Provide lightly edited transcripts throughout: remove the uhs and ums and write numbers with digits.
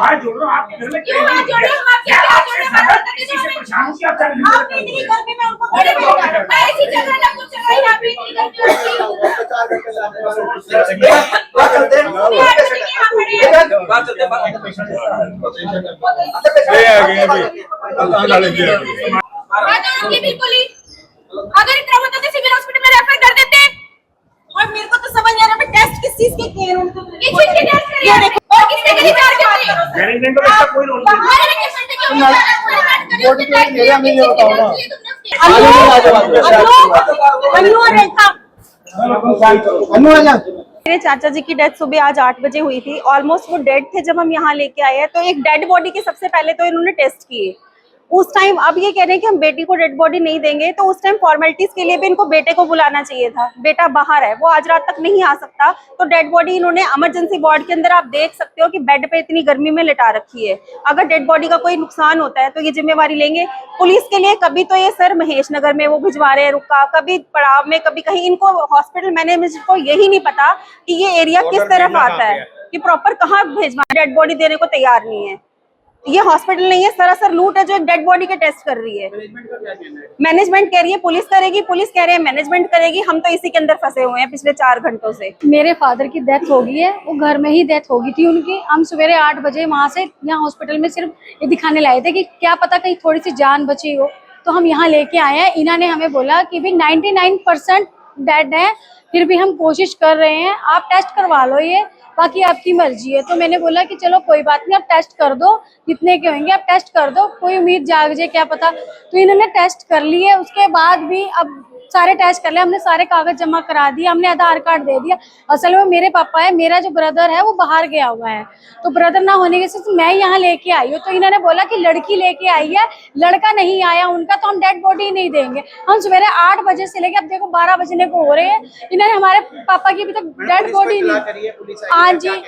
हाथ जोड़ रहा हूं, आप घर में क्यों हाथ जोड़ रहे हो? आप क्या हाथ जोड़ रहे हो? किसी से परेशान हूं, क्या कर रहे आप इतनी गर्मी में उनको खड़े बैठा मैं ऐसी जगह ना कुछ चलाई आप इतनी गर्मी बिल्कुल ही अगर इतना होता तो सिविल हॉस्पिटल में रेफर कर देते। और मेरे को तो समझ नहीं आ रहा टेस्ट किस चीज के किए उनको, किस चीज के टेस्ट करिए और किसने के लिए चार्ज कर रही है मैनेजमेंट को इसका कोई रोल नहीं। हमारे रिक्वेस्ट है कि बोर्ड के एरिया में ये बताओ ना। मेरे चाचा जी की डेथ सुबह आज 8 बजे हुई थी। ऑलमोस्ट वो डेड थे जब हम यहाँ लेके आए हैं। तो एक डेड बॉडी के सबसे पहले तो इन्होंने टेस्ट किए उस टाइम। अब ये कह रहे हैं कि हम बेटी को डेड बॉडी नहीं देंगे, तो उस टाइम फॉर्मेलिटीज के लिए भी इनको बेटे को बुलाना चाहिए था। बेटा बाहर है, वो आज रात तक नहीं आ सकता। तो डेड बॉडी इन्होंने इमरजेंसी वार्ड के अंदर, आप देख सकते हो कि बेड पे इतनी गर्मी में लिटा रखी है। अगर डेड बॉडी का कोई नुकसान होता है तो ये जिम्मेवारी लेंगे पुलिस के लिए। कभी तो ये सर महेश नगर में वो भिजवा रहे हैं रुक्का, कभी पड़ाव में, कभी कहीं। इनको हॉस्पिटल मैनेजमेंट को यही नहीं पता कि ये एरिया किस तरफ आता है, कि प्रॉपर कहाँ भेजवा। डेड बॉडी देने को तैयार नहीं है। ये हॉस्पिटल नहीं है, सरासर लूट है जो एक डेड बॉडी के टेस्ट कर रही है। मैनेजमेंट कह रही है पुलिस करेगी, पुलिस कह रहे हैं मैनेजमेंट करेगी। हम तो इसी के अंदर फंसे हुए हैं पिछले 4 घंटों से। मेरे फादर की डेथ हो गई है, वो घर में ही डेथ हो गई थी उनकी। हम सवेरे 8 बजे वहाँ से यहाँ हॉस्पिटल में सिर्फ ये दिखाने लाए थे कि क्या पता कहीं थोड़ी सी जान बची हो, तो हम यहाँ लेके आए हैं। इन्होंने हमें बोला कि भाई 99% डेड है, फिर भी हम कोशिश कर रहे हैं, आप टेस्ट करवा लो, ये बाकी आपकी मर्जी है। तो मैंने बोला कि चलो कोई बात नहीं, आप टेस्ट कर दो, जितने के होंगे आप टेस्ट कर दो, कोई उम्मीद जाग जाए क्या पता। तो इन्होंने टेस्ट कर लिए, उसके बाद भी अब सारे टेस्ट कर लिया हमने, सारे कागज जमा करा दिए हमने, आधार कार्ड दे दिया। असल में मेरे पापा है, मेरा जो ब्रदर है वो बाहर गया हुआ है, तो ब्रदर ना होने की वजह से मैं यहाँ लेके आई हूँ। तो इन्होंने बोला कि लड़की लेके आई है, लड़का नहीं आया उनका, तो हम डेड बॉडी नहीं देंगे। हम सवेरे 8 बजे से लेके अब देखो 12 बजने को हो रहे हैं, इन्होंने हमारे पापा की अभी तक डेड बॉडी नहीं। हाँ जी,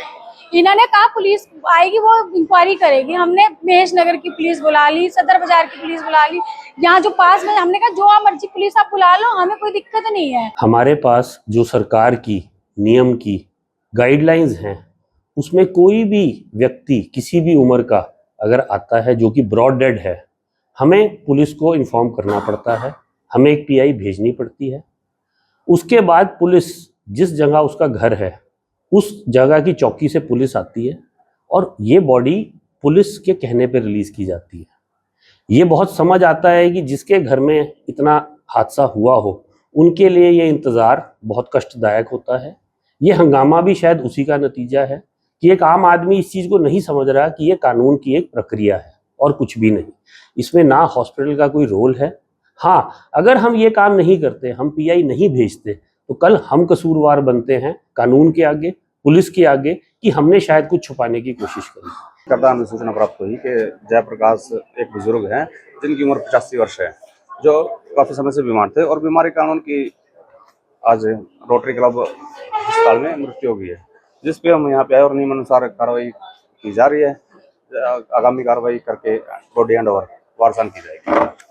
इन्होंने कहा पुलिस आएगी, वो इंक्वायरी करेगी। हमने महेश नगर की पुलिस बुला ली, सदर बाजार की पुलिस बुला ली, यहाँ जो पास में, हमने कहा जो मर्जी पुलिस आप बुला लो, हमें कोई दिक्कत नहीं है। हमारे पास जो सरकार की नियम की गाइडलाइंस हैं, उसमें कोई भी व्यक्ति किसी भी उम्र का अगर आता है जो कि ब्रॉड डेड है, हमें पुलिस को इन्फॉर्म करना पड़ता है, हमें एक पीआई भेजनी पड़ती है। उसके बाद पुलिस जिस जगह उसका घर है उस जगह की चौकी से पुलिस आती है और ये बॉडी पुलिस के कहने पर रिलीज की जाती है। ये बहुत समझ आता है कि जिसके घर में इतना हादसा हुआ हो उनके लिए ये इंतज़ार बहुत कष्टदायक होता है। ये हंगामा भी शायद उसी का नतीजा है कि एक आम आदमी इस चीज़ को नहीं समझ रहा कि ये कानून की एक प्रक्रिया है और कुछ भी नहीं। इसमें ना हॉस्पिटल का कोई रोल है। हाँ, अगर हम ये काम नहीं करते, हम पीआई नहीं भेजते, तो कल हम कसूरवार बनते हैं कानून के आगे, पुलिस के आगे, कि हमने शायद कुछ छुपाने की कोशिश करी। करता हमें सूचना प्राप्त हुई कि जयप्रकाश एक बुजुर्ग हैं जिनकी उम्र 85 वर्ष है, जो काफ़ी समय से बीमार थे और बीमारी कानून की आज रोटरी क्लब अस्पताल में मृत्यु हो गई है, जिस पे हम यहाँ पे आए और नियमानुसार कार्रवाई की जा रही है। आगामी कार्रवाई करके बॉडी हैंड ओवर वारसान की जाएगी।